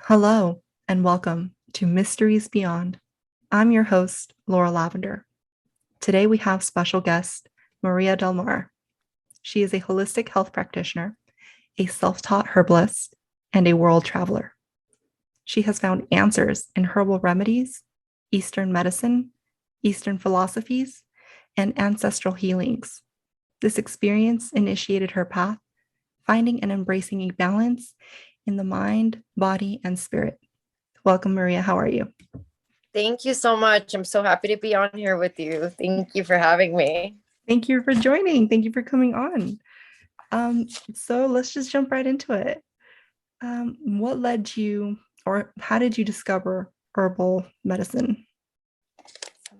Hello, and welcome to Mysteries Beyond. I'm your host, Laura Lavender. Today we have special guest, Maria Del Mar. She is a holistic health practitioner, a self taught herbalist, and a world traveler. She has found answers in herbal remedies, Eastern medicine, Eastern philosophies, and ancestral healings. This experience initiated her path, finding and embracing a balance in the mind, body, and spirit. Welcome, Maria. How are you? Thank you so much. I'm so happy to be on here with you. Thank you for having me. Thank you for joining. Thank you for coming on. So let's just jump right into it. What led you, or how did you discover herbal medicine?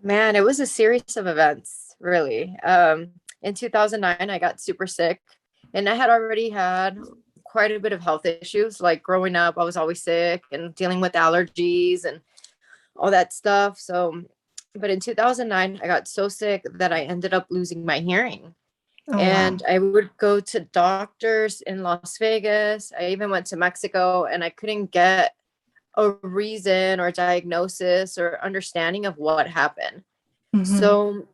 Man, it was a series of events, really. In 2009, I got super sick, and I had already had quite a bit of health issues. Like growing up, I was always sick and dealing with allergies and all that stuff. But in 2009, I got so sick that I ended up losing my hearing. Oh, wow. And I would go to doctors in Las Vegas. I even went to Mexico, and I couldn't get a reason or diagnosis or understanding of what happened. Mm-hmm. So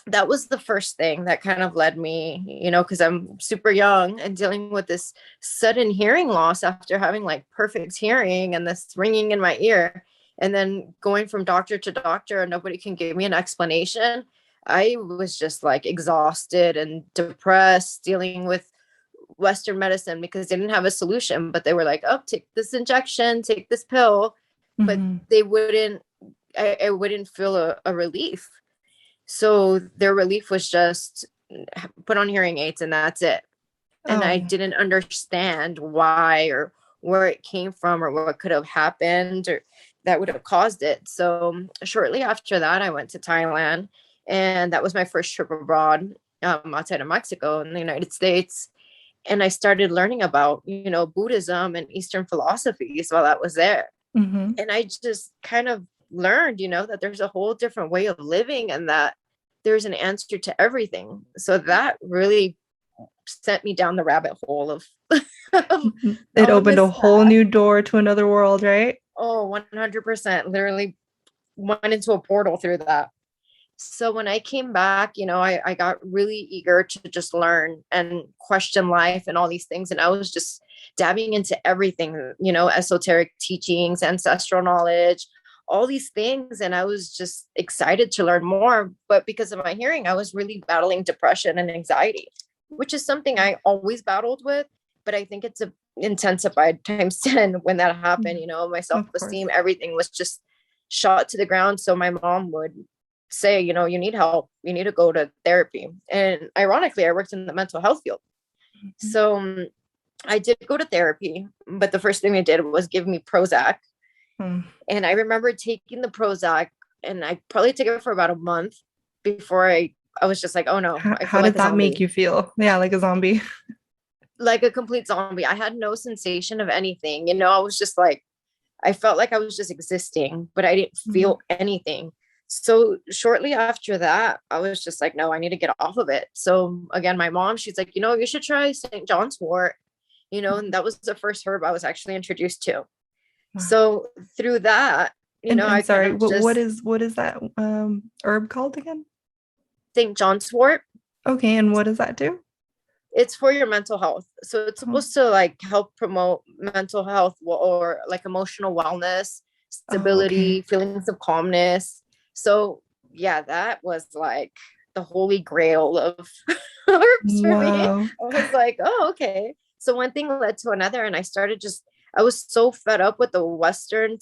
that was the first thing that kind of led me, because I'm super young and dealing with this sudden hearing loss after having like perfect hearing and this ringing in my ear. And then going from doctor to doctor and nobody can give me an explanation. I was just like exhausted and depressed, dealing with Western medicine because they didn't have a solution, but they were like, oh, take this injection, take this pill. But Mm-hmm. they wouldn't, I wouldn't feel a relief. So their relief was just put on hearing aids and that's it. And I Oh, didn't understand why or where it came from or what could have happened or that would have caused it. So shortly after that, I went to Thailand, and that was my first trip abroad, outside of Mexico in the United States. And I started learning about, Buddhism and Eastern philosophies while I was there. mm-hmm. And I just kind of learned, that there's a whole different way of living and that there's an answer to everything. So that really sent me down the rabbit hole of, of It on opened a this whole path. new door to another world, right? Oh, 100%. Literally went into a portal through that. So when I came back, I got really eager to just learn and question life and all these things. And I was just dabbing into everything, esoteric teachings, ancestral knowledge, all these things. And I was just excited to learn more. But because of my hearing, I was really battling depression and anxiety, which is something I always battled with. But I think it's a intensified times 10 when that happened. My Of course. self-esteem, everything was just shot to the ground. So my mom would say, you need help, you need to go to therapy. And ironically, I worked in the mental health field. Mhm. So I did go to therapy, but the first thing they did was give me Prozac. Hmm. And I remember taking the Prozac, and I probably took it for about a month before I was just like, oh no, I How feel did like a that make zombie, you feel? Yeah, like a zombie. like a complete zombie. I had no sensation of anything. I was just like, I felt like I was just existing, but I didn't Mhm. feel anything. So shortly after that, I was just like, no, I need to get off of it. So again, my mom, she's like, you should try St. John's wort, and that was the first herb I was actually introduced to. Wow. So through that, And I kind sorry, of what just is that herb called again? St. John's wort, Okay, and what does that do? it's for your mental health. So it's Oh, supposed to like help promote mental health or like emotional wellness, oh, okay. stability, feelings of calmness. So yeah, that was like the holy grail of herbs for me. I Wow. was like, oh, okay. So one thing led to another, and I was so fed up with the Western,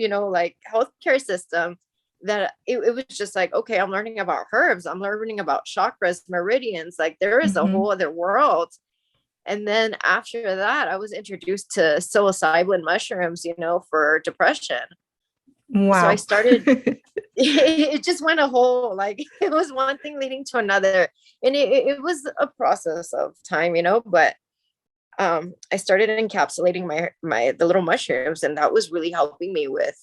like healthcare system that it was just like, okay, I'm learning about herbs. I'm learning about chakras, meridians. Like there is a Hmm. whole other world. And then after that, I was introduced to psilocybin mushrooms, for depression. So I Wow. started, it just went a whole, like, it was one thing leading to another. And it was a process of time, but I started encapsulating the little mushrooms, and that was really helping me with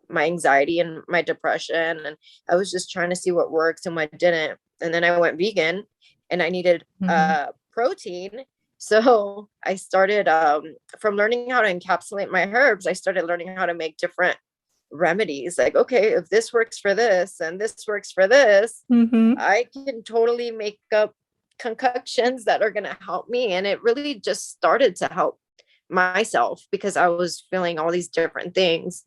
my anxiety and my depression. And I was just trying to see what worked and what didn't. And then I went vegan, and I needed Hmm. protein. So I started from learning how to encapsulate my herbs, I started learning how to make different remedies. Like, okay, if this works for this and this works for this, Mm-hmm. I can totally make up concoctions that are going to help me. And it really just started to help myself because I was feeling all these different things.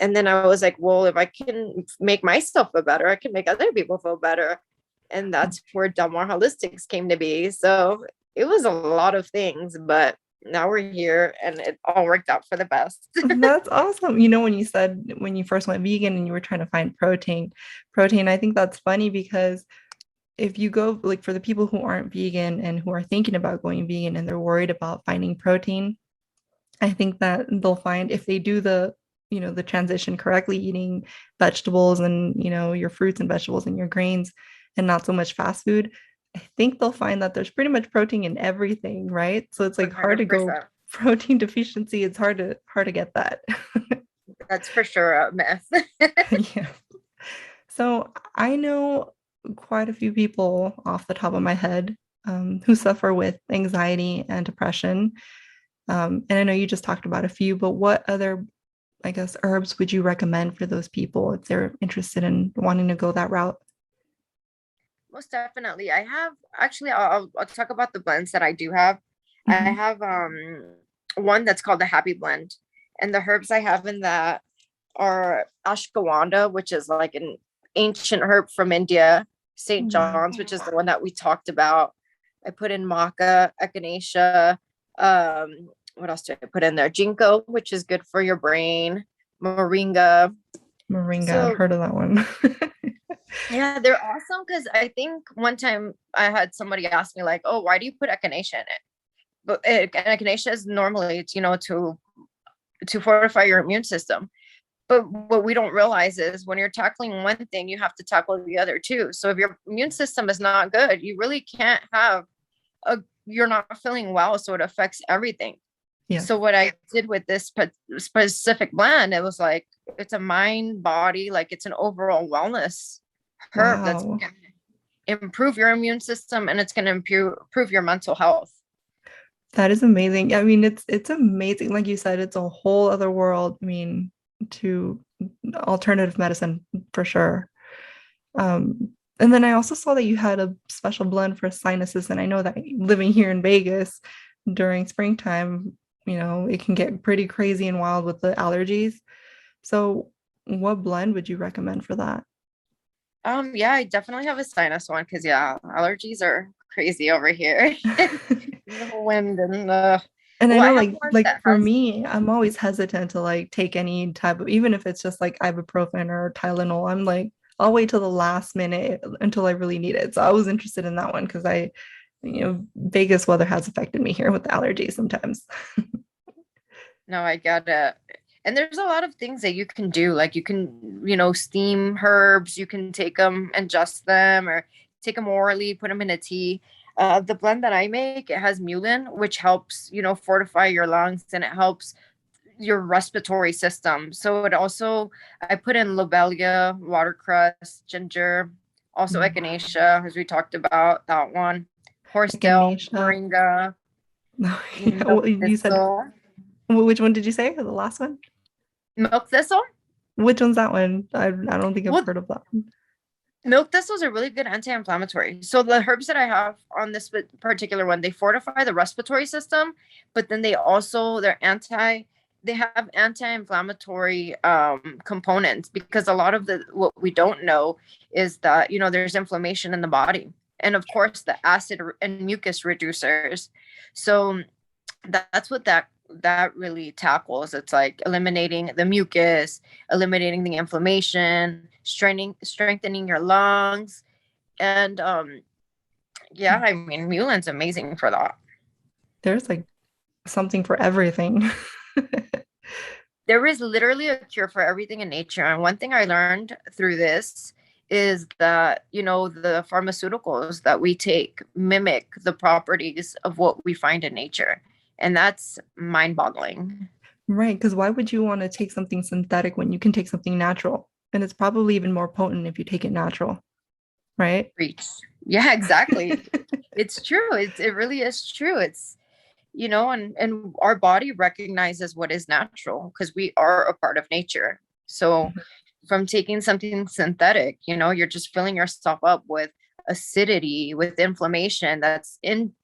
And then I was like, well, if I can make myself feel better, I can make other people feel better. And that's where Delmar Holistics came to be. So it was a lot of things, but now we're here and it all worked out for the best. That's awesome. You know, when you said when you first went vegan and you were trying to find protein, I think that's funny because if you go like for the people who aren't vegan and who are thinking about going vegan and they're worried about finding protein, I think that they'll find if they do the transition correctly, eating vegetables and, your fruits and vegetables and your grains and not so much fast food, I think they'll find that there's pretty much protein in everything, right? So it's like hard to go 100%. protein deficiency. It's hard to get that. That's for sure a myth. Yeah. So I know quite a few people off the top of my head who suffer with anxiety and depression. And I know you just talked about a few, but what other, I guess, herbs would you recommend for those people if they're interested in wanting to go that route? Most definitely. I have actually, I'll talk about the blends that I do have. I Mhm. have one that's called the Happy Blend. And the herbs I have in that are ashwagandha, which is like an ancient herb from India, St. Wow. John's, which is the one that we talked about. I put in maca, echinacea. What else did I put in there? Ginkgo, which is good for your brain, moringa. Moringa, I've So heard of that one. yeah, they're awesome because I think one time I had somebody ask me like, "Oh, why do you put echinacea in it?" But echinacea is normally it's to fortify your immune system. But what we don't realize is when you're tackling one thing, you have to tackle the other too. So if your immune system is not good, you really can't have you're not feeling well. So it affects everything. Yes. So what I did with this specific blend, it was like, it's a mind body, like it's an overall wellness herb that's Wow. going to improve your immune system and it's going to improve your mental health. That is amazing. I mean, it's amazing. Like you said, it's a whole other world. I mean, to alternative medicine for sure. And then I also saw that you had a special blend for sinuses, and I know that living here in Vegas during springtime, it can get pretty crazy and wild with the allergies. So, what blend would you recommend for that? Yeah, I definitely have a sinus one because yeah, allergies are crazy over here. The wind and the And I well, I know have like one like that for has me, I'm always hesitant to like take any type of even if it's just like ibuprofen or Tylenol, I'm like I'll wait till the last minute until I really need it. So I was interested in that one because Vegas weather has affected me here with allergies sometimes. no, I get it. And there's a lot of things that you can do. Like you can, steam herbs, you can take them, ingest them, or take them orally, put them in a tea. The blend that I make, it has mullein, which helps, fortify your lungs and it helps your respiratory system. So it also, I put in lobelia, watercress, ginger, also Wow. echinacea, as we talked about, that one, horsetail, Echinacea. moringa, No, yeah, milk well, you said thistle. which one did you say? The last one? Milk thistle? Which one's that one? I don't think I've Well, heard of that one. milk thistles are really good anti-inflammatory. So the herbs that I have on this particular one, they fortify the respiratory system, but then they have anti-inflammatory components because a lot of what we don't know is that there's inflammation in the body, and of course the acid and mucus reducers. So that's what that really tackles. It's like eliminating the mucus, eliminating the inflammation, strengthening your lungs, and yeah, I mean, Mulan's amazing for that. There's like something for everything. There is literally a cure for everything in nature, and one thing I learned through this is that the pharmaceuticals that we take mimic the properties of what we find in nature, and that's mind-boggling. Right, because why would you want to take something synthetic when you can take something natural? And it's probably even more potent if you take it natural. right? Preach. Yeah, exactly. It's true. It really is true. It's, and our body recognizes what is natural because we are a part of nature. So Mhm. from taking something synthetic, you're just filling yourself up with acidity, with inflammation that's in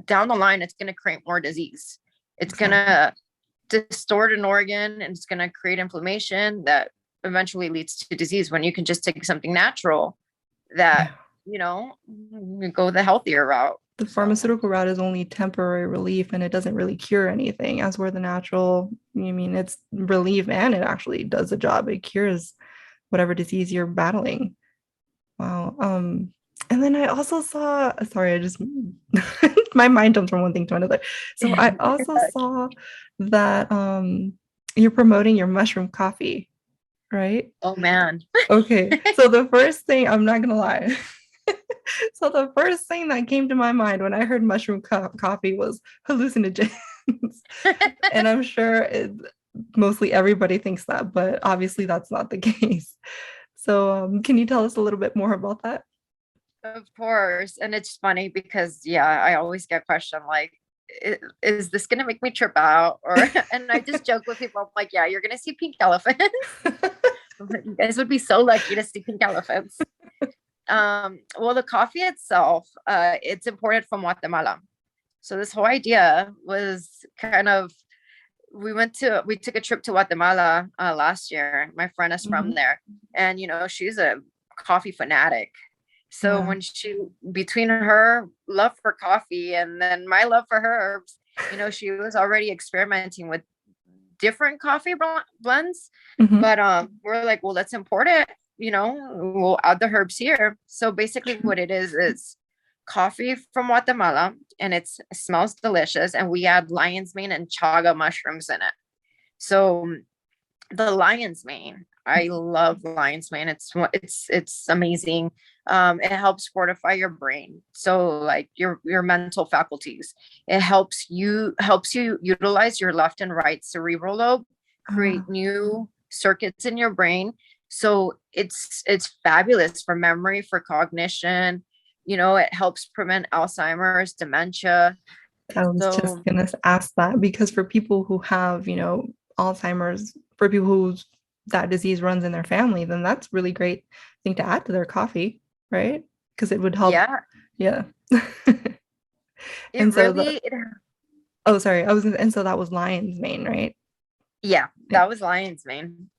down the line, it's going to create more disease. It's going Exactly. to distort an organ and it's going to create inflammation that eventually leads to disease when you can just take something natural that, Yeah. go the healthier route. The So, pharmaceutical route is only temporary relief and it doesn't really cure anything. As where the natural, I mean, it's relief and it actually does the job. It cures whatever disease you're battling. Wow. And then I also saw, sorry, I just my mind jumps from one thing to another. So I also saw that you're promoting your mushroom coffee, right? oh man. Okay. So the first thing, I'm not gonna lie. So the first thing that came to my mind when I heard mushroom coffee was hallucinogens. And I'm sure mostly everybody thinks that, but obviously that's not the case. So can you tell us a little bit more about that? Of course. And it's funny because, yeah, I always get questioned like, is this going to make me trip out? Or, and I just joke with people, I'm like, yeah, you're going to see pink elephants. You guys would be so lucky to see pink elephants. Well, the coffee itself, it's imported from Guatemala. So this whole idea was kind of, we took a trip to Guatemala last year. My friend is from Mhm. there, and she's a coffee fanatic. So Yeah. when between her love for coffee and then my love for herbs, she was already experimenting with different coffee blends. Mhm. But we're like, well, let's import it. We'll add the herbs here. So basically, True. what it is coffee from Guatemala, and it smells delicious. And we add lion's mane and chaga mushrooms in it. So the lion's mane, I love lion's mane. It's amazing. It helps fortify your brain, so like your mental faculties. It helps you utilize your left and right cerebral lobe, Oh, create wow. new circuits in your brain. So it's fabulous for memory, for cognition. It helps prevent Alzheimer's, dementia. I was just So gonna ask that because for people who have, Alzheimer's, for people who that disease runs in their family, then that's really great thing to add to their coffee, right? Because it would help. yeah, Yeah. it And so really it oh, sorry, and so that was lion's mane, right? Yeah, Yeah. that was lion's mane.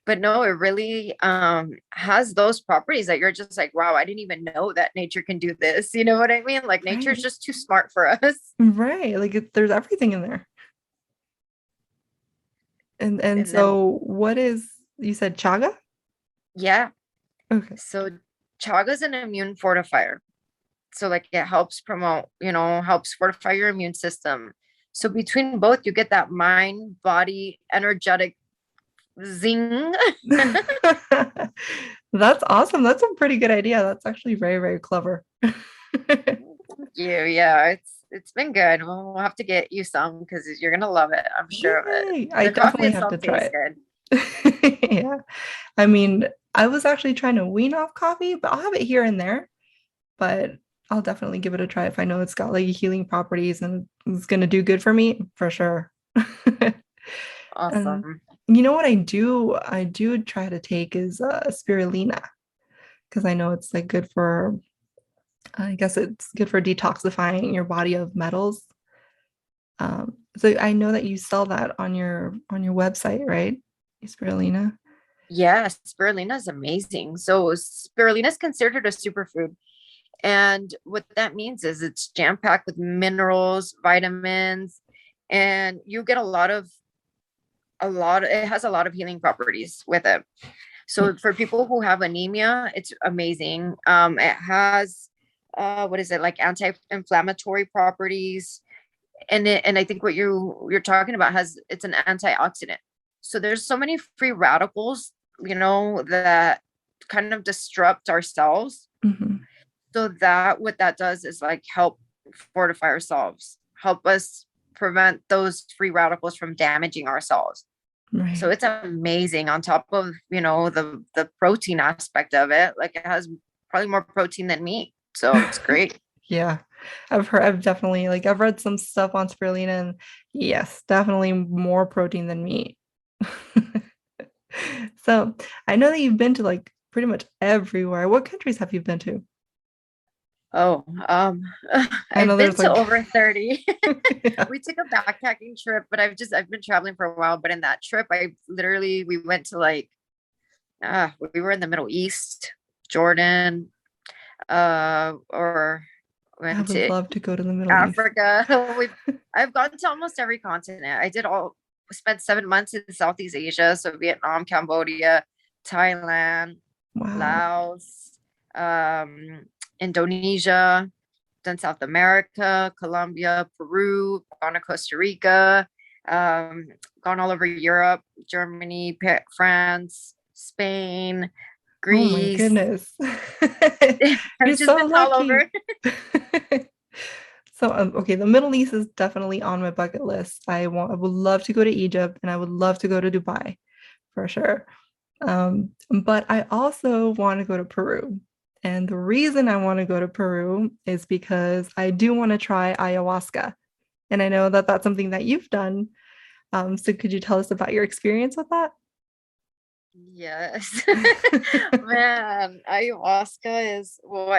But no, it really has those properties that you're just like, wow, I didn't even know that nature can do this. You know what I mean? Like nature's Right. just too smart for us. Right. Like there's everything in there. And And then so what is you said chaga? yeah, Okay. so chaga's an immune fortifier. So like it helps promote, helps fortify your immune system. So between both, you get that mind, body, energetic zing. That's awesome. That's a pretty good idea. That's actually very, very clever. Yeah, it's been good. We'll have to get you some because you're gonna love it. I'm sure of it. Yay. I The coffee definitely have to itself try tastes good. it. Yeah. I mean, I was actually trying to wean off coffee, but I'll have it here and there. But I'll definitely give it a try if I know it's got like healing properties and it's gonna do good for me for sure. And Awesome. you know what I do try to take is spirulina because I know it's like good for I guess it's good for detoxifying your body of metals. So I know that you sell that on your website, right? Spirulina. Yes, spirulina is amazing. So spirulina is considered a superfood. And what that means is it's jam-packed with minerals, vitamins, and you get it has a lot of healing properties with it. So for people who have anemia, it's amazing. It has what is it, like anti-inflammatory properties. And I think what you're talking about it's an antioxidant. So there's so many free radicals, that kind of disrupt our cells. Mhm. So that what that does is like help fortify ourselves, help us prevent those free radicals from damaging our cells. So Right. it's amazing on top of, the protein aspect of it. Like it has probably more protein than meat. So it's great. Yeah. I've definitely like I've read some stuff on spirulina and yes, definitely more protein than meat. So I know that you've been to like pretty much everywhere. What countries have you been to? Oh, I know I've been there's to like over 30. yeah. We took a backpacking trip, but I've been traveling for a while. But in that trip, we went to like we were in the Middle East, Jordan, or I went would to love to go to the Middle East. Africa. I've gone to almost every continent. Spent 7 months in Southeast Asia, so Vietnam, Cambodia, Thailand, Wow. Laos, Indonesia, done South America, Colombia, Peru, gone to Costa Rica, um, gone all over Europe, Germany, France, Spain, Oh my Greece. goodness. You're I've just so been all lucky. over. So, okay, the Middle East is definitely on my bucket list. I would love to go to Egypt and I would love to go to Dubai for sure. But I also want to go to Peru. And the reason I want to go to Peru is because I do want to try ayahuasca. And I know that that's something that you've done. So could you tell us about your experience with that? Yes. Man, ayahuasca is well,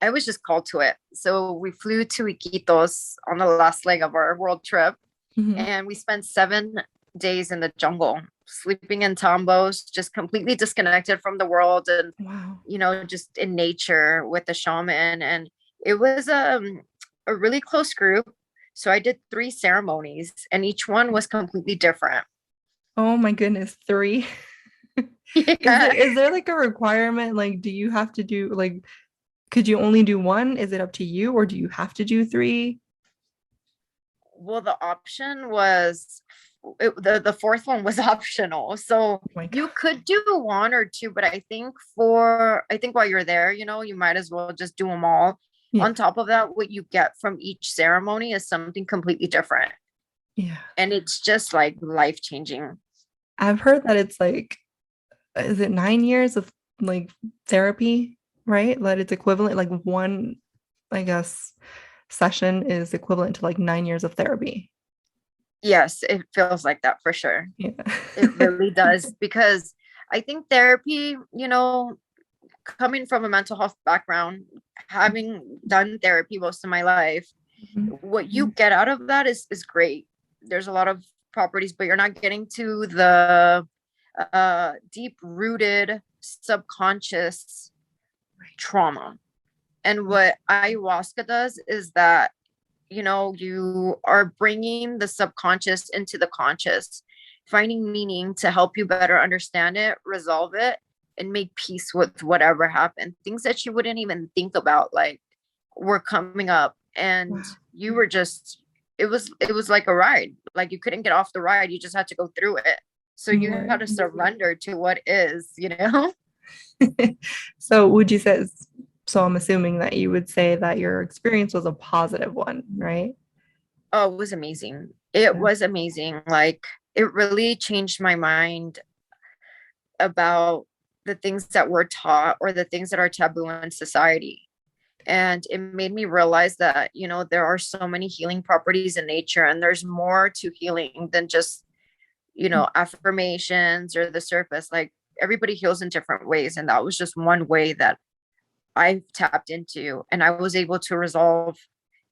I was just called to it. So we flew to Iquitos on the last leg of our world trip, Mhm. and we spent 7 days in the jungle, sleeping in tombos, just completely disconnected from the world and Wow. just in nature with the shaman. And it was a really close group. So I did 3 ceremonies, and each one was completely different. Oh my goodness, three. Yeah. Is there like a requirement? Like, do you have to do like, could you only do one? Is it up to you, or do you have to do three? Well, the option was the fourth one was optional. So Oh my God. you could do one or two, but I think while you're there, you might as well just do them all. Yeah. On top of that, what you get from each ceremony is something completely different. Yeah. And it's just like life changing. I've heard that it's like, is it 9 years of like therapy, right? That it's equivalent, like one, I guess, session is equivalent to like 9 years of therapy. Yes, it feels like that for sure. Yeah. It really does. Because I think therapy, coming from a mental health background, having done therapy most of my life, what you get out of that is great. There's a lot of properties, but you're not getting to the deep rooted subconscious trauma. And what ayahuasca does is that you are bringing the subconscious into the conscious, finding meaning to help you better understand it, resolve it, and make peace with whatever happened. Things that you wouldn't even think about, like, were coming up, and Wow. you were just it was like a ride. Like, you couldn't get off the ride, you just had to go through it. So you had Right. to surrender to what is. So would you say, so I'm assuming that you would say that your experience was a positive one, right? Oh, it was amazing. It Yeah. was amazing. Like, it really changed my mind about the things that we're taught or the things that are taboo in society. And it made me realize that, there are so many healing properties in nature, and there's more to healing than just, affirmations or the surface. Like, everybody heals in different ways. And that was just one way that I tapped into. And I was able to resolve,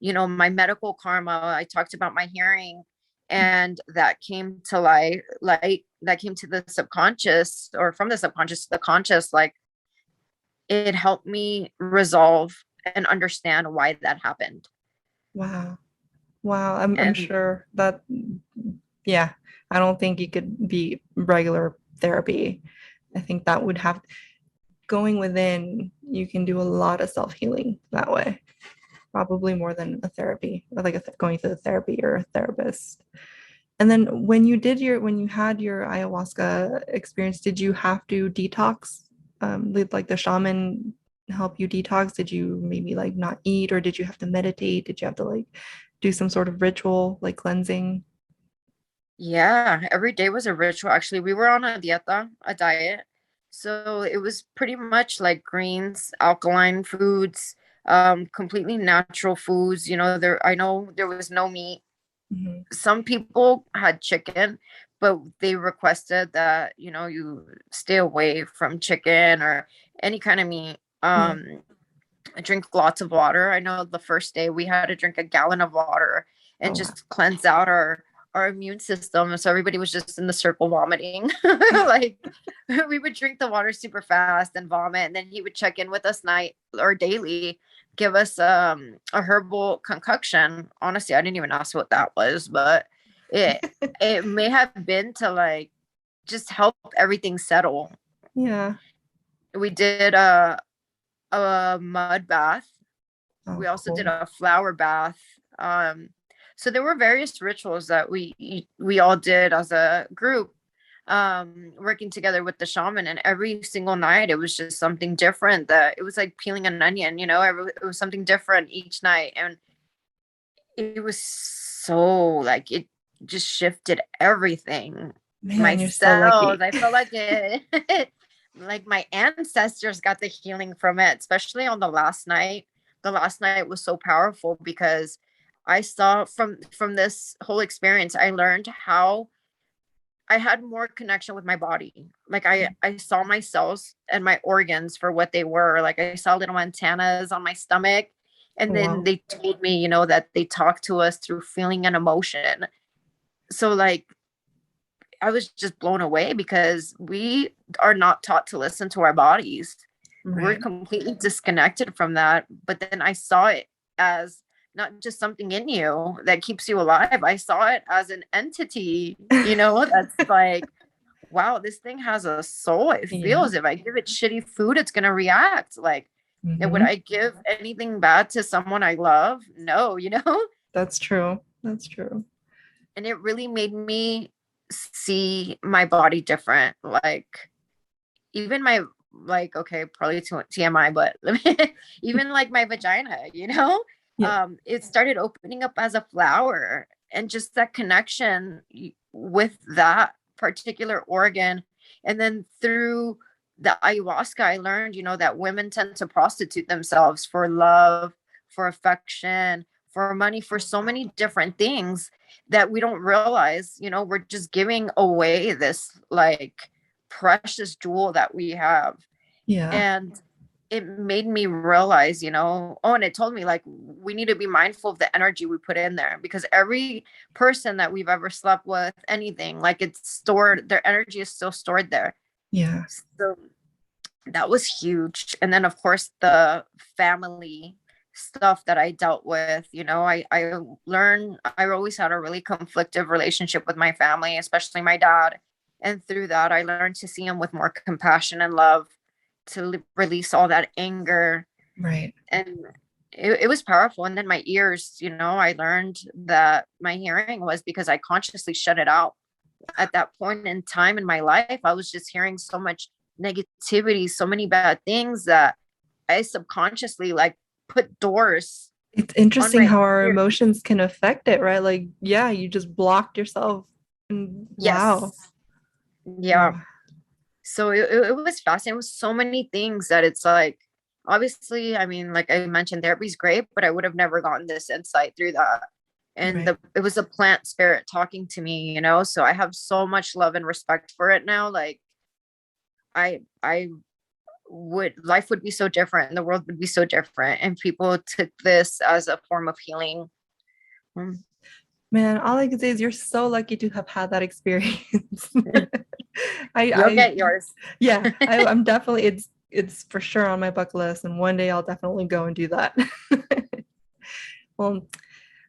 my medical karma. I talked about my hearing, and that came to light, that came to the subconscious, or from the subconscious to the conscious. Like, it helped me resolve and understand why that happened. Wow. Wow. I'm And sure that, yeah, I don't think it could be regular therapy. I think that would have going within, you can do a lot of self-healing that way, probably more than a therapy, like going to the therapy or a therapist. And then when you had your ayahuasca experience, did you have to detox? Did like the shaman help you detox? Did you maybe like not eat, or did you have to meditate? Did you have to like do some sort of ritual like cleansing? yeah, every day was a ritual. Actually, we were on a dieta, a diet. So it was pretty much like greens, alkaline foods, completely natural foods. I know there was no meat. Mhm. Some people had chicken, but they requested that, you stay away from chicken or any kind of meat. Yeah. I drink lots of water. I know the first day we had to drink a gallon of water and Oh, wow. just cleanse out our immune system. And so everybody was just in the circle vomiting. Like we would drink the water super fast and vomit, and then he would check in with us night or daily, give us a herbal concoction. Honestly, I didn't even ask what that was, but it it may have been to like just help everything settle. Yeah. We did a mud bath. Oh, We also did cool. a flower bath. So there were various rituals that we all did as a group, working together with the shaman. And every single night, it was just something different. That it was like peeling an onion. It was something different each night, and it was so like it just shifted everything. My Man, you're so cells, lucky. I felt like it, like my ancestors got the healing from it, especially on the last night. The last night was so powerful because I saw from this whole experience, I learned how I had more connection with my body. Like I saw my cells and my organs for what they were. Like I saw little antennas on my stomach. And then Wow. they told me, that they talk to us through feeling and emotion. So like I was just blown away because we are not taught to listen to our bodies. We're Right. completely disconnected from that. But then I saw it as not just something in you that keeps you alive. I saw it as an entity, that's like, wow, this thing has a soul. It Yeah. feels, if I give it shitty food, it's going to react. Like, would Hmm. I give anything bad to someone I love? No, That's true. That's true. And it really made me see my body different. Like, even my, like, okay, probably TMI, but even like my vagina, Yeah. it started opening up as a flower, and just that connection with that particular organ. And then through the ayahuasca, I learned, that women tend to prostitute themselves for love, for affection, for money, for so many different things that we don't realize, we're just giving away this like precious jewel that we have. Yeah. And it made me realize, and it told me like we need to be mindful of the energy we put in there, because every person that we've ever slept with, anything, like it's stored, their energy is still stored there. Yeah. So that was huge. And then of course the family stuff that I dealt with, I learned I always had a really conflictive relationship with my family, especially my dad. And through that, I learned to see him with more compassion and love, to release all that anger. Right. And it was powerful. And then my ears, I learned that my hearing was because I consciously shut it out. At that point in time in my life, I was just hearing so much negativity, so many bad things, that I subconsciously like put doors It's on interesting my how our ears. emotions can affect it, right? Like, yeah, you just blocked yourself. And wow. Yes. Yeah. Wow. So it was fascinating. It was so many things that it's like, obviously, I mean, like I mentioned, therapy's great, but I would have never gotten this insight through that. And Right. it was a plant spirit talking to me, so I have so much love and respect for it now. Like I would, life would be so different and the world would be so different, and people took this as a form of healing. Mm. Man, all I can say is you're so lucky to have had that experience. You'll I get yours. yeah, I'm definitely it's for sure on my bucket list, and one day I'll definitely go and do that. Well,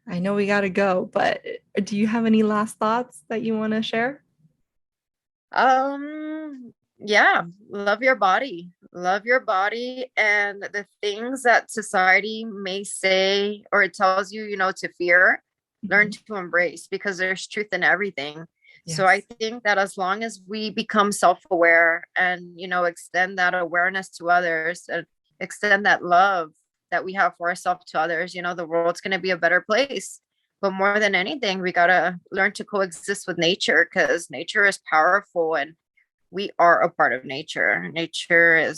I know we gotta go, but do you have any last thoughts that you want to share? Yeah, love your body. Love your body, and the things that society may say or it tells you, to fear, learn Mhm. to embrace, because there's truth in everything. So I Yes. think that as long as we become self-aware and, extend that awareness to others, and extend that love that we have for ourselves to others, the world's going to be a better place. But more than anything, we got to learn to coexist with nature, because nature is powerful, and we are a part of nature. Nature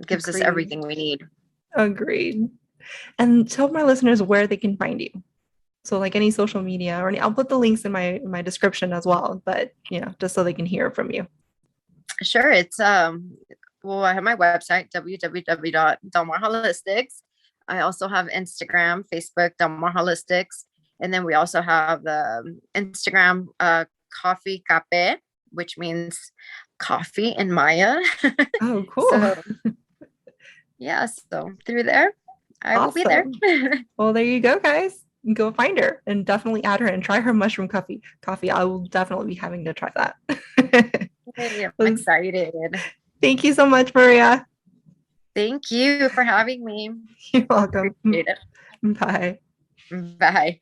gives us Agreed. everything we need. Agreed. And tell my listeners where they can find you. So like any social media, or I'll put the links in my description as well, but just so they can hear from you. Sure. It's well, I have my website, www.delmarholistics. I also have Instagram, Facebook, Delmar Holistics. And then we also have the Instagram Coffee Cape, which means coffee in Maya. Oh, cool. So yeah, so through there, I will be there. Well, there you go, guys. Go find her and definitely add her and try her mushroom coffee. I will definitely be having to try that. Hey, I'm excited. Thank you so much, Maria. Thank you for having me. You're welcome. Appreciate it. Bye. Bye.